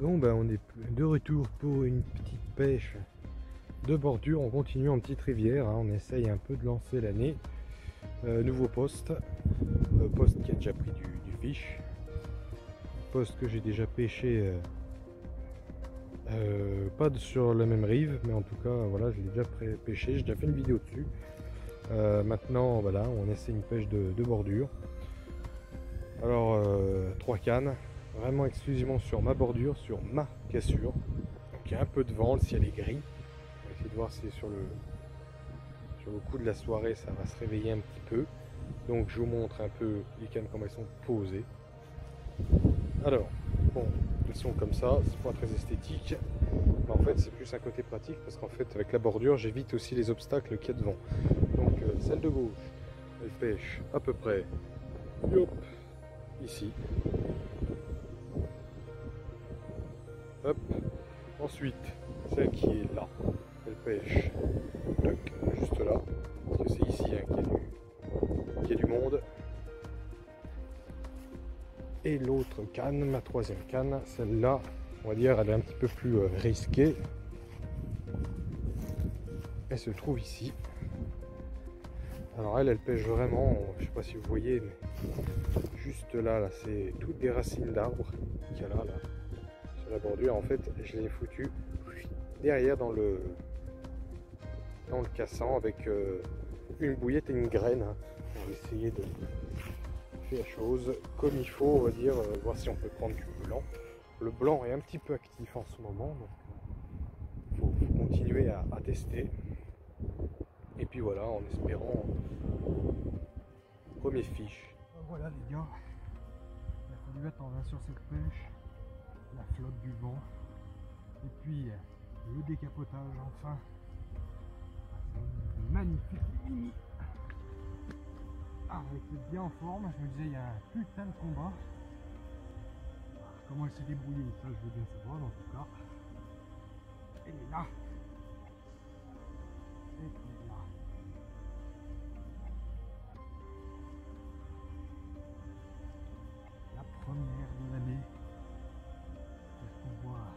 Bon ben on est de retour pour une petite pêche de bordure. On continue en petite rivière, hein. On essaye un peu de lancer l'année. Nouveau poste, poste qui a déjà pris du fish, poste que j'ai déjà pêché, pas sur la même rive, mais en tout cas voilà, je l'ai déjà pêché, j'ai déjà fait une vidéo dessus. Maintenant voilà, on essaie une pêche de bordure. Alors 3 cannes, vraiment exclusivement sur ma bordure, sur ma cassure. Donc il y a un peu de vent, le ciel est gris. On va essayer de voir si sur le coup de la soirée ça va se réveiller un petit peu. Donc je vous montre un peu les cannes comment elles sont posées. Alors, bon, elles sont comme ça, c'est pas très esthétique. Mais en fait c'est plus un côté pratique parce qu'en fait avec la bordure j'évite aussi les obstacles qu'il y a devant. Donc celle de gauche, elle pêche à peu près hop, ici. Hop. Ensuite, celle qui est là, elle pêche juste là, parce que c'est ici hein, qu'il y a du monde. Et l'autre canne, ma troisième canne, celle-là, on va dire, elle est un petit peu plus risquée. Elle se trouve ici. Alors elle pêche vraiment, je sais pas si vous voyez, mais juste là, c'est toutes des racines d'arbres qu'il y a là, sur la bordure. En fait, je les ai foutues derrière dans le cassant avec une bouillette et une graine. Hein. On va essayer de faire la chose comme il faut, on va dire, voir si on peut prendre du blanc. Le blanc est un petit peu actif en ce moment, donc il faut continuer à tester. Et puis voilà, en espérant premier fiche. Voilà les gars, il a fallu attendre sur cette pêche, la flotte du vent, et puis le décapotage enfin. Une magnifique mini. Ah, elle était bien en forme, je me disais il y a un putain de combat. Comment elle s'est débrouillée, ça je veux bien savoir, en tout cas. Elle est là. Elle est là. La première de l'année. Qu'est-ce qu'on voit?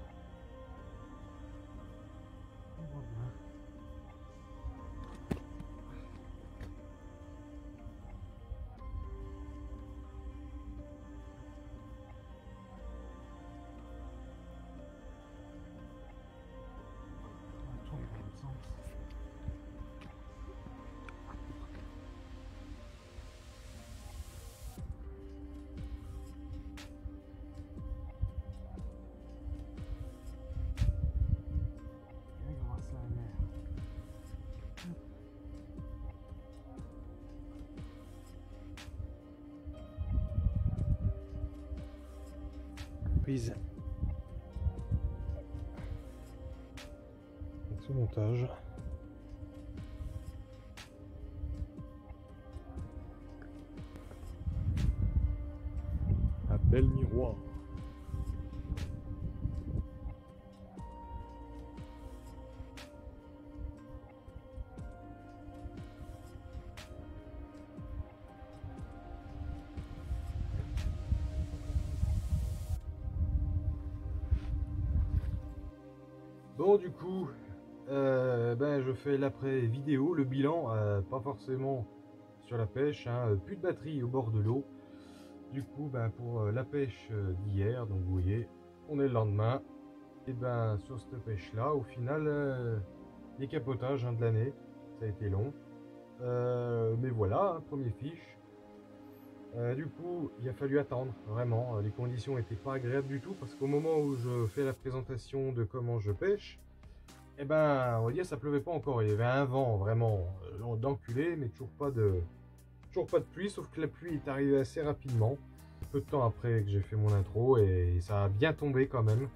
On voit bien. On tourne dans le sens. Grâce à la mer. Prise. Avec ce montage. Un bel miroir. Bon du coup, je fais l'après vidéo, le bilan, pas forcément sur la pêche, hein, plus de batterie au bord de l'eau. Du coup, pour la pêche d'hier, donc vous voyez, on est le lendemain. Et sur cette pêche là, au final, décapotage de l'année, ça a été long. Mais voilà, hein, premier fiche. Du coup, il a fallu attendre, vraiment. Les conditions n'étaient pas agréables du tout parce qu'au moment où je fais la présentation de comment je pêche, on va dire ça pleuvait pas encore. Il y avait un vent vraiment d'enculé, mais toujours pas de pluie, sauf que la pluie est arrivée assez rapidement, peu de temps après que j'ai fait mon intro, et ça a bien tombé quand même,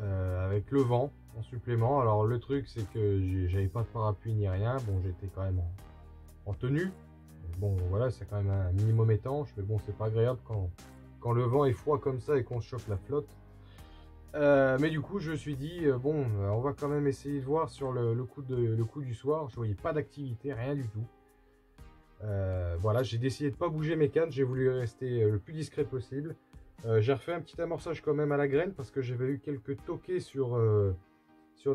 avec le vent en supplément. Alors le truc c'est que j'avais pas de parapluie ni rien, bon j'étais quand même en tenue. Bon voilà, c'est quand même un minimum étanche, mais bon c'est pas agréable quand le vent est froid comme ça et qu'on choque la flotte. Mais du coup je me suis dit on va quand même essayer de voir sur le coup du soir. Je voyais pas d'activité, rien du tout. Voilà, j'ai décidé de pas bouger mes cannes, j'ai voulu rester le plus discret possible. J'ai refait un petit amorçage quand même à la graine parce que j'avais eu quelques toqués sur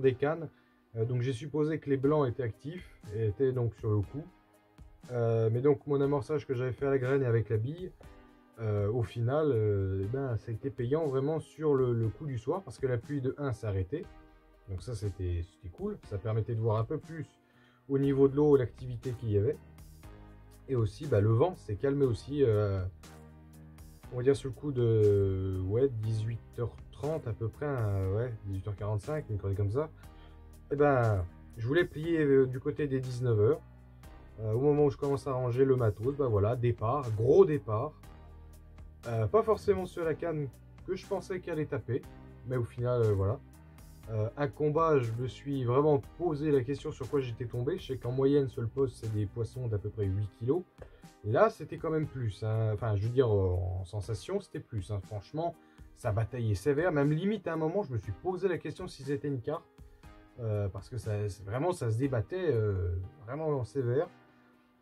des cannes. Donc j'ai supposé que les blancs étaient actifs et étaient donc sur le coup. Mais donc mon amorçage que j'avais fait à la graine et avec la bille, au final, eh ben, ça a été payant vraiment sur le coup du soir parce que la pluie de 1 s'est arrêtée. Donc ça c'était cool, ça permettait de voir un peu plus au niveau de l'eau l'activité qu'il y avait. Et aussi bah, le vent s'est calmé aussi, on va dire sur le coup de ouais, 18h30 à peu près, ouais, 18h45, une connerie comme ça. Et ben je voulais plier du côté des 19h. Au moment où je commence à ranger le matos, bah voilà, départ, gros départ. Pas forcément sur la canne que je pensais qu'elle allait taper, mais au final, voilà. Un combat, je me suis vraiment posé la question sur quoi j'étais tombé. Je sais qu'en moyenne, sur le poste, c'est des poissons d'à peu près 8 kilos. Là, c'était quand même plus, hein. Enfin, je veux dire, en sensation, c'était plus, hein. Franchement, ça bataillait sévère. Même limite, à un moment, je me suis posé la question si c'était une carte. Parce que ça, vraiment, ça se débattait vraiment sévère.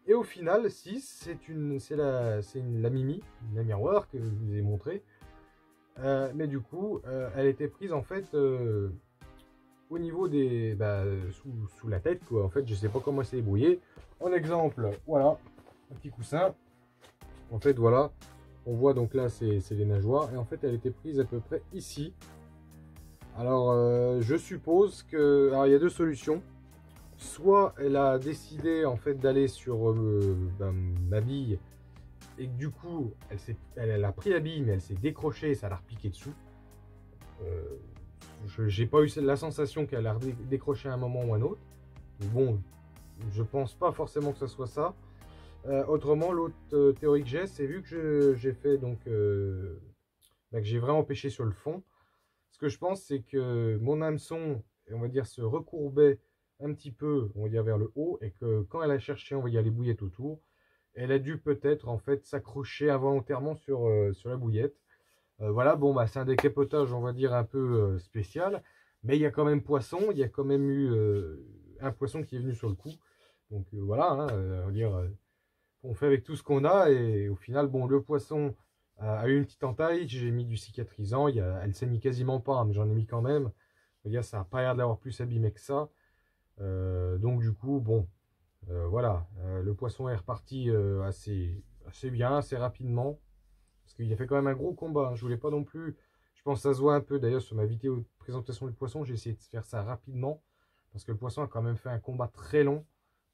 Et au final, 6, c'est la Mimi, la miroir que je vous ai montré. Mais du coup, elle était prise en fait au niveau des. Bah, sous la tête, quoi. En fait, je sais pas comment c'est débrouillé. En exemple, voilà, un petit coussin. En fait, voilà, on voit donc là, c'est les nageoires. Et en fait, elle était prise à peu près ici. Alors, je suppose que. Alors, il y a deux solutions. Soit elle a décidé en fait d'aller sur ma bille et que du coup elle a pris la bille mais elle s'est décrochée et ça l'a repiqué dessous. J'ai pas eu la sensation qu'elle a décroché à un moment ou à un autre. Bon, je pense pas forcément que ce soit ça. Autrement, l'autre théorie que j'ai, c'est vu que j'ai fait donc que j'ai vraiment pêché sur le fond. Ce que je pense, c'est que mon hameçon, on va dire, se recourbait un petit peu, on va dire, vers le haut, et que quand elle a cherché, on va dire, les bouillettes autour, elle a dû peut-être, en fait, s'accrocher involontairement sur la bouillette. Voilà, bon, bah, c'est un décapotage, on va dire, un peu spécial, mais il y a quand même poisson, il y a quand même eu un poisson qui est venu sur le coup. Donc voilà, hein, on va dire, on fait avec tout ce qu'on a, et au final, bon, le poisson a eu une petite entaille, j'ai mis du cicatrisant, elle saigne quasiment pas, mais j'en ai mis quand même. Ça n'a pas l'air d'avoir plus abîmé que ça. Donc du coup, bon, voilà, le poisson est reparti assez bien, assez rapidement. Parce qu'il a fait quand même un gros combat, hein. Je voulais pas non plus, je pense que ça se voit un peu d'ailleurs sur ma vidéo de présentation du poisson, j'ai essayé de faire ça rapidement. Parce que le poisson a quand même fait un combat très long.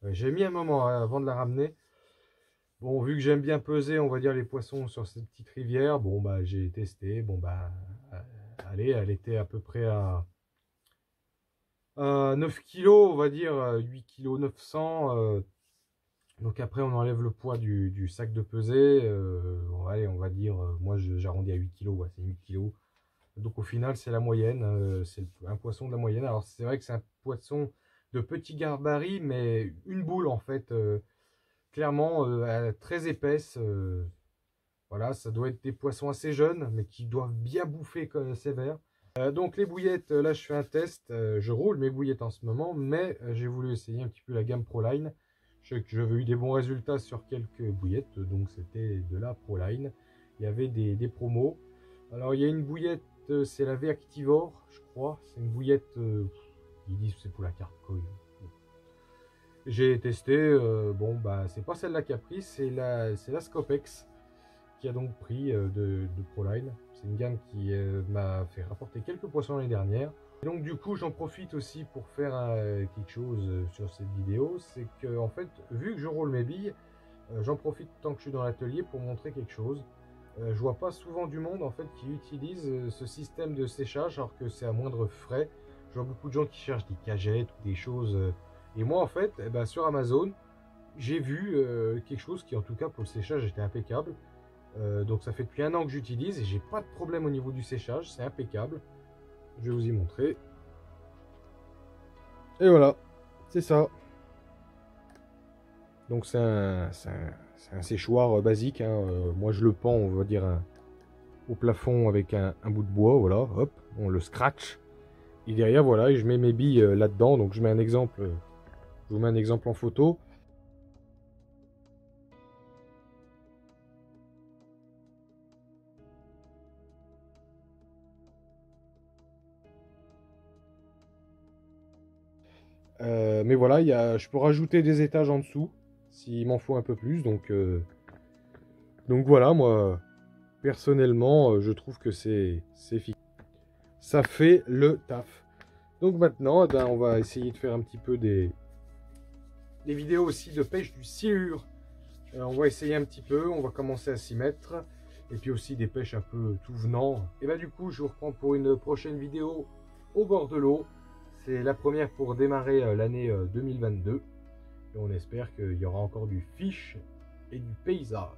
J'ai mis un moment avant de la ramener. Bon, vu que j'aime bien peser, on va dire, les poissons sur cette petite rivière, bon, bah, j'ai testé. Bon, bah, allez, elle était à peu près à 9 kilos, on va dire, 8 kg 900. Donc après, on enlève le poids du sac de pesée. Bon, allez, on va dire, moi, j'arrondis à 8 kilos, ouais, c'est 8 kilos. Donc au final, c'est la moyenne, c'est un poisson de la moyenne. Alors c'est vrai que c'est un poisson de petit gabarit, mais une boule en fait. Clairement très épaisse. Voilà, ça doit être des poissons assez jeunes, mais qui doivent bien bouffer comme sévère. Donc les bouillettes, là je fais un test. Je roule mes bouillettes en ce moment, mais j'ai voulu essayer un petit peu la gamme Proline. Je sais que j'avais eu des bons résultats sur quelques bouillettes, donc c'était de la Proline. Il y avait des promos. Alors il y a une bouillette, c'est la V-Activore, je crois. C'est une bouillette, ils disent que c'est pour la carte coil. J'ai testé, bon bah c'est pas celle-là qui a pris, c'est la Scopex qui a donc pris de Proline. C'est une gamme qui m'a fait rapporter quelques poissons l'année dernière. Et donc du coup j'en profite aussi pour faire quelque chose sur cette vidéo, c'est que en fait vu que je roule mes billes, j'en profite tant que je suis dans l'atelier pour montrer quelque chose. Je vois pas souvent du monde en fait qui utilise ce système de séchage alors que c'est à moindre frais. Je vois beaucoup de gens qui cherchent des cagettes ou des choses. Et moi en fait, eh ben, sur Amazon, j'ai vu quelque chose qui en tout cas pour le séchage était impeccable. Donc ça fait depuis 1 an que j'utilise et j'ai pas de problème au niveau du séchage, c'est impeccable. Je vais vous y montrer. Et voilà, c'est ça. Donc c'est un séchoir basique, hein. Moi je le pends, on va dire, au plafond avec un bout de bois, voilà, hop, on le scratch. Et derrière, voilà, et je mets mes billes là-dedans. Donc je mets un exemple, je vous mets un exemple en photo. Mais voilà, je peux rajouter des étages en dessous s'il m'en faut un peu plus. Donc voilà, moi, personnellement, je trouve que c'est efficace. Ça fait le taf. Donc maintenant, eh ben, on va essayer de faire un petit peu des vidéos aussi de pêche du silure. On va essayer un petit peu, on va commencer à s'y mettre. Et puis aussi des pêches un peu tout venant. Et bah du coup, je vous reprends pour une prochaine vidéo au bord de l'eau. C'est la première pour démarrer l'année 2022. Et on espère qu'il y aura encore du fish et du paysage.